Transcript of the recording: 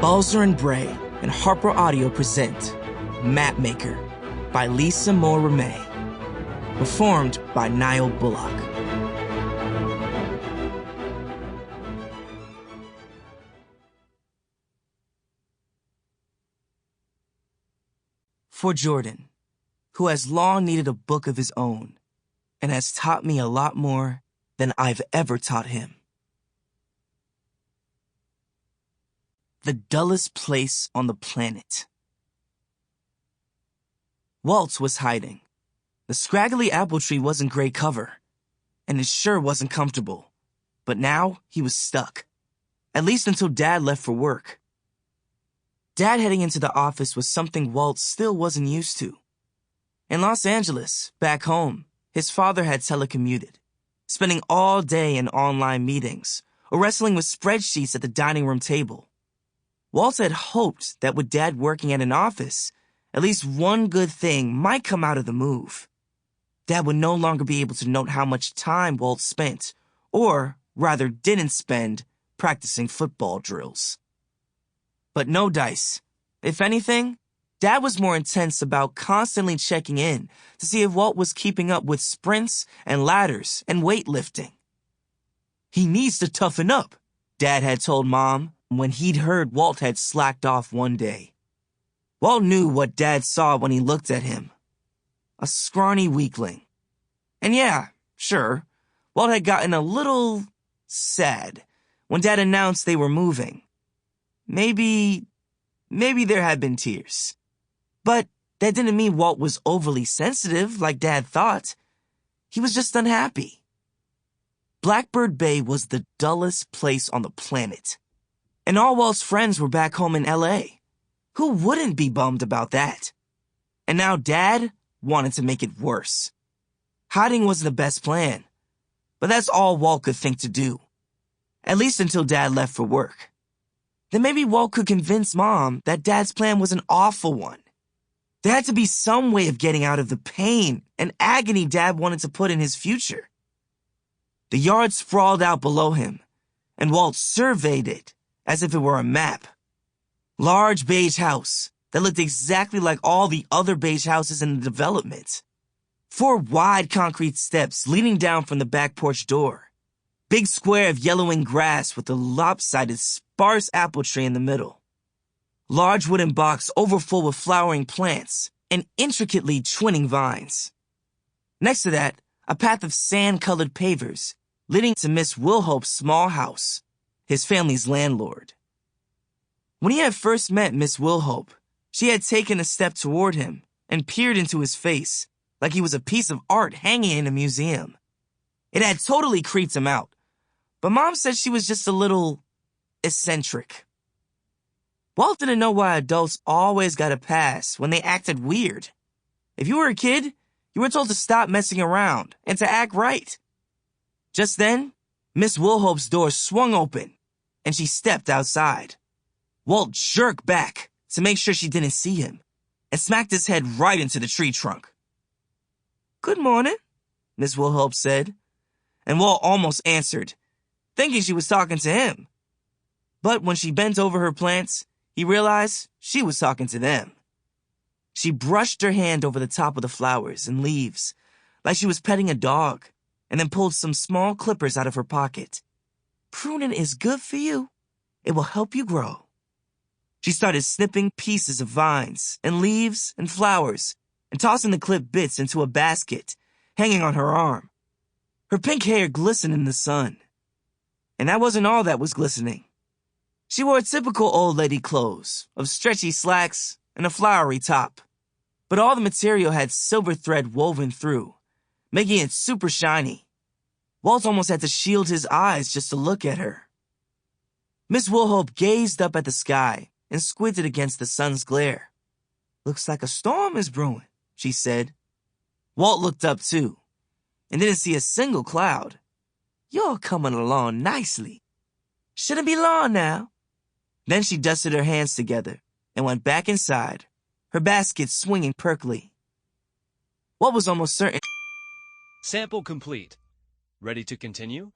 Balzer and Bray and Harper Audio present MapMaker by Lisa Moore Ramée, performed by Nile Bullock. For Jordan, who has long needed a book of his own and has taught me a lot more than I've ever taught him. The dullest place on the planet. Walt was hiding. The scraggly apple tree wasn't great cover, and it sure wasn't comfortable. But now he was stuck, at least until Dad left for work. Dad heading into the office was something Walt still wasn't used to. In Los Angeles, back home, his father had telecommuted, spending all day in online meetings or wrestling with spreadsheets at the dining room table. Walt had hoped that with Dad working at an office, at least one good thing might come out of the move. Dad would no longer be able to note how much time Walt spent, or rather didn't spend, practicing football drills. But no dice. If anything, Dad was more intense about constantly checking in to see if Walt was keeping up with sprints and ladders and weightlifting. He needs to toughen up, Dad had told Mom when he'd heard Walt had slacked off one day. Walt knew what Dad saw when he looked at him. A scrawny weakling. And yeah, sure, Walt had gotten a little sad when Dad announced they were moving. Maybe there had been tears. But that didn't mean Walt was overly sensitive like Dad thought. He was just unhappy. Blackbird Bay was the dullest place on the planet. And all Walt's friends were back home in L.A. Who wouldn't be bummed about that? And now Dad wanted to make it worse. Hiding was the best plan. But that's all Walt could think to do. At least until Dad left for work. Then maybe Walt could convince Mom that Dad's plan was an awful one. There had to be some way of getting out of the pain and agony Dad wanted to put in his future. The yard sprawled out below him, and Walt surveyed it as if it were a map. Large beige house that looked exactly like all the other beige houses in the development. 4 wide concrete steps leading down from the back porch door. Big square of yellowing grass with a lopsided, sparse apple tree in the middle. Large wooden box overfull with flowering plants and intricately twinning vines. Next to that, a path of sand-colored pavers leading to Miss Wilhope's small house, his family's landlord. When he had first met Miss Wilhope, she had taken a step toward him and peered into his face like he was a piece of art hanging in a museum. It had totally creeped him out, but Mom said she was just a little eccentric. Walt didn't know why adults always got a pass when they acted weird. If you were a kid, you were told to stop messing around and to act right. Just then, Miss Wilhope's door swung open, and she stepped outside. Walt jerked back to make sure she didn't see him and smacked his head right into the tree trunk. "Good morning," Miss Wilhope said, and Walt almost answered, thinking she was talking to him. But when she bent over her plants, he realized she was talking to them. She brushed her hand over the top of the flowers and leaves like she was petting a dog, and then pulled some small clippers out of her pocket. "Pruning is good for you. It will help you grow." She started snipping pieces of vines and leaves and flowers and tossing the clipped bits into a basket hanging on her arm. Her pink hair glistened in the sun. And that wasn't all that was glistening. She wore typical old lady clothes of stretchy slacks and a flowery top. But all the material had silver thread woven through, making it super shiny. Walt almost had to shield his eyes just to look at her. Miss Wilhope gazed up at the sky and squinted against the sun's glare. "Looks like a storm is brewing," she said. Walt looked up too, and didn't see a single cloud. "You're coming along nicely. Shouldn't be long now." Then she dusted her hands together and went back inside, her basket swinging perkily. Walt was almost certain. Sample complete. Ready to continue?